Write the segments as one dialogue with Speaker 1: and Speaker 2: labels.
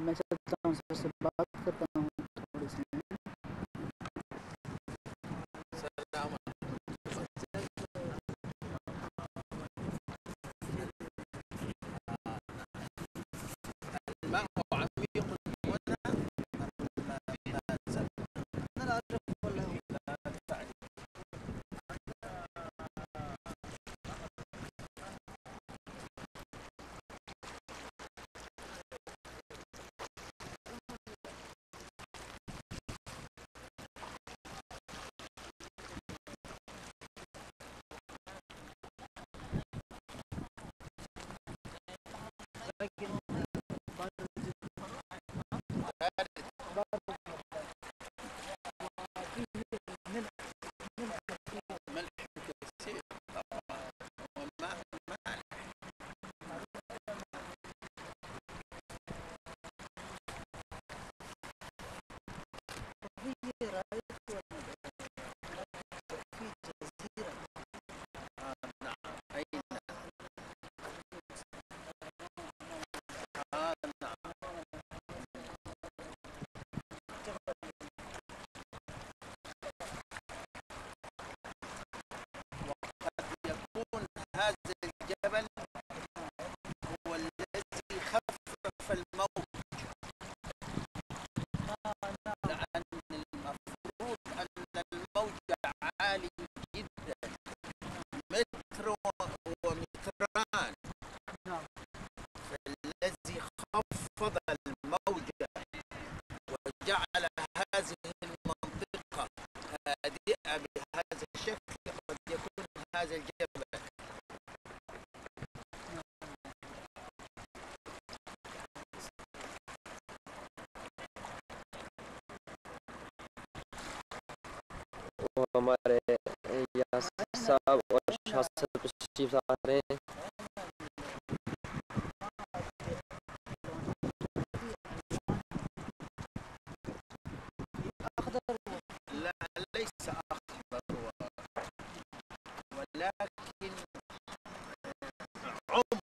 Speaker 1: मैं चलता हूँ, सर से बात करता हूँ थोड़ी सी।
Speaker 2: سلام. الماء عميق هنا أم نازل؟
Speaker 1: أنا لا أعرف ولا هو.
Speaker 2: لا تعرف.
Speaker 1: لكن بارد جدا.
Speaker 2: بارد.
Speaker 1: بارد. فيه ملح، ملح كثير.
Speaker 2: ملح كثير طبعا، وماء مالح.
Speaker 1: وفيه رأيت في جزيرة.
Speaker 2: نعم. أين؟ نعم. وقد يكون هذا الجبل هو الذي خفف الموج، لأن المفروض أن الموج عالي جدا، متر ومتران،
Speaker 1: نعم.
Speaker 2: فالذي خفض الموج وجعل هذه المنطقة هادئة بهذا الشكل قد يكون هذا الجبل.
Speaker 3: वो हमारे यहाँ साहब और शाह सर तशरीफ ला रहे हैं।
Speaker 1: أخضر.
Speaker 2: لا، ليس أخضر، ولكن عمق.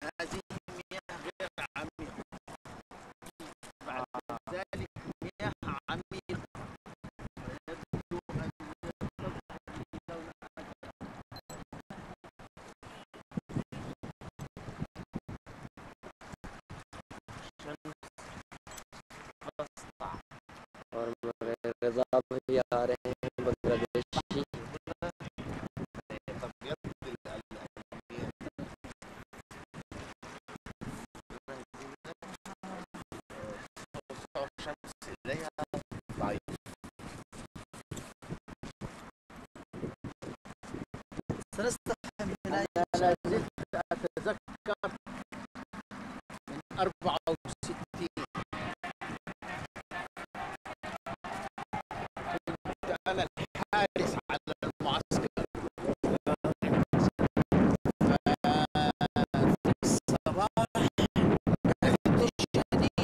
Speaker 2: هذه مياه غير عميقة، بعد ذلك مياه عميقة، ويبدو أن اللون
Speaker 3: और मेरे रजा भी आ रहे हैं बांग्लादेशी।
Speaker 2: أبيض. الشمس إليها ضعيف.
Speaker 1: سنستفهم من
Speaker 2: أنا لا زلت أتذكر من 64 كنت أنا الحارس على المعسكر، ففي الصباح برد شديد.